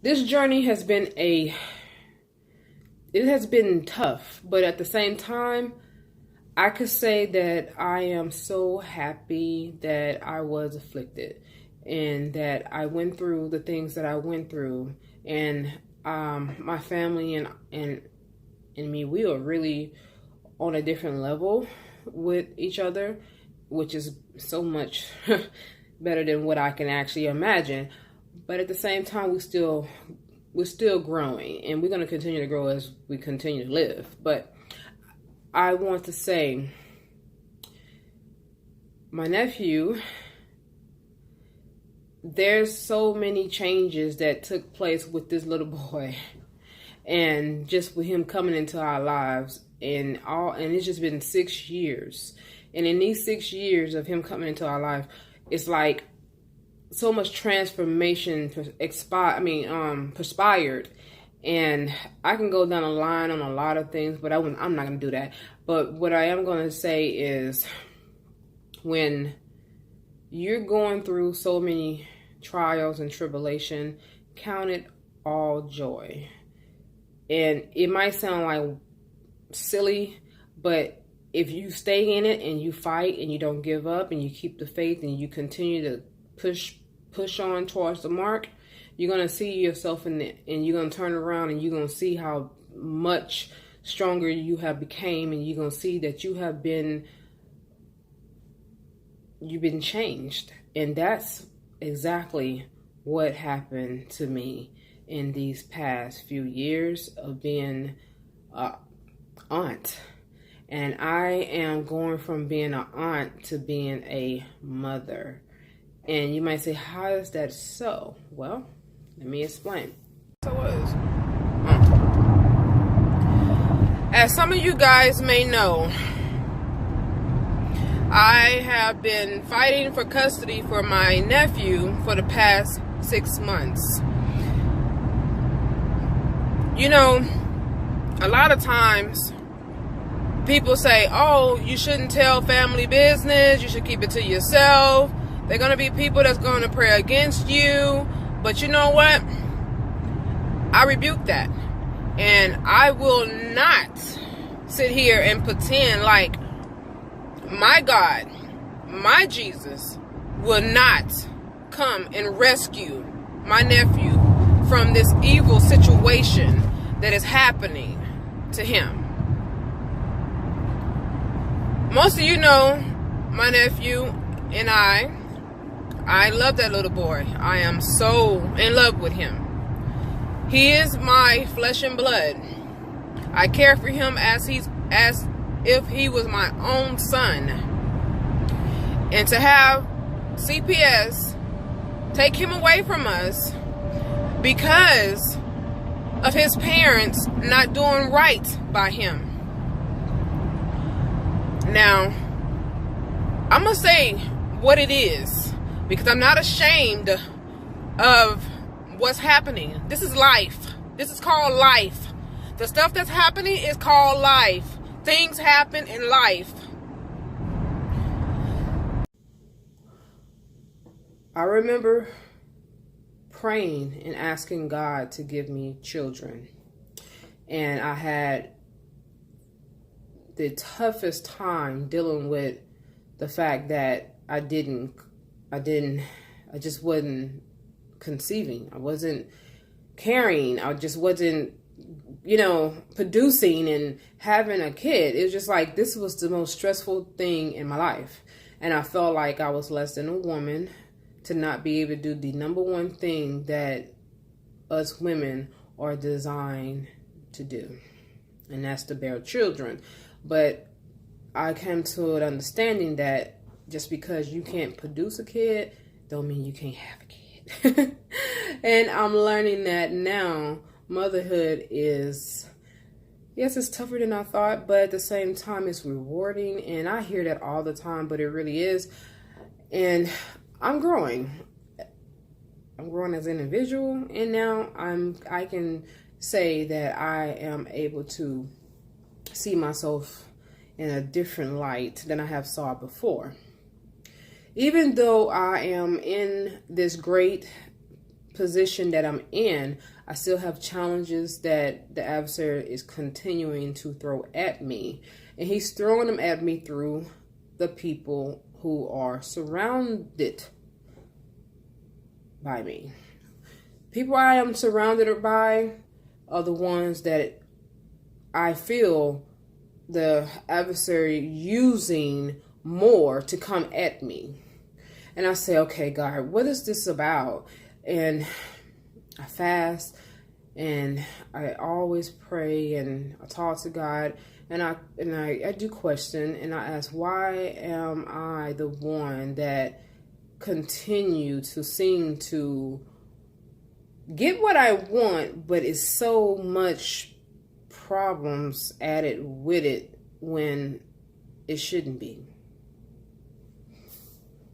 This journey has been it has been tough, but at the same time, I could say that I am so happy that I was afflicted and that I went through the things that I went through. And my family and me, we are really on a different level with each other, which is so much better than what I can actually imagine. But at the same time, we're still growing, and we're going to continue to grow as we continue to live. But I want to say, my nephew, there's so many changes that took place with this little boy, and just with him coming into our lives, and it's just been 6 years. And in these 6 years of him coming into our life, it's like so much transformation perspired. And I can go down a line on a lot of things, but I'm not going to do that. But what I am going to say is, when you're going through so many trials and tribulation, count it all joy. And it might sound like silly, but if you stay in it and you fight and you don't give up and you keep the faith and you continue to push on towards the mark, you're going to see yourself in it, and you're going to turn around and you're going to see how much stronger you have became, and you're going to see that you've been changed. And that's exactly what happened to me in these past few years of being an aunt. And I am going from being an aunt to being a mother. And you might say, how is that so? Well, let me explain. As some of you guys may know, I have been fighting for custody for my nephew for the past 6 months. You know, a lot of times people say, oh, you shouldn't tell family business, you should keep it to yourself. There are going to be people that's going to pray against you. But you know what? I rebuke that. And I will not sit here and pretend like my God, my Jesus, will not come and rescue my nephew from this evil situation that is happening to him. Most of you know my nephew and I love that little boy. I am so in love with him. He is my flesh and blood. I care for him as if he was my own son. And to have CPS take him away from us because of his parents not doing right by him. Now, I'm going to say what it is, because I'm not ashamed of what's happening. This is life. This is called life. The stuff that's happening is called life. Things happen in life. I remember praying and asking God to give me children. And I had the toughest time dealing with the fact that I just wasn't conceiving. I wasn't carrying. I just wasn't, producing and having a kid. It was just like, this was the most stressful thing in my life. And I felt like I was less than a woman to not be able to do the number one thing that us women are designed to do. And that's to bear children. But I came to an understanding that just because you can't produce a kid, don't mean you can't have a kid. And I'm learning that now. Motherhood is, yes, it's tougher than I thought, but at the same time, it's rewarding. And I hear that all the time, but it really is. And I'm growing. I'm growing as an individual, and now I can say that I am able to see myself in a different light than I have saw before. Even though I am in this great position that I'm in, I still have challenges that the adversary is continuing to throw at me. And he's throwing them at me through the people who are surrounded by me. People I am surrounded by are the ones that I feel the adversary using more to come at me. And I say, okay, God, what is this about? And I fast and I always pray and I talk to God, and I do question, and I ask, why am I the one that continue to seem to get what I want, but it's so much problems added with it when it shouldn't be?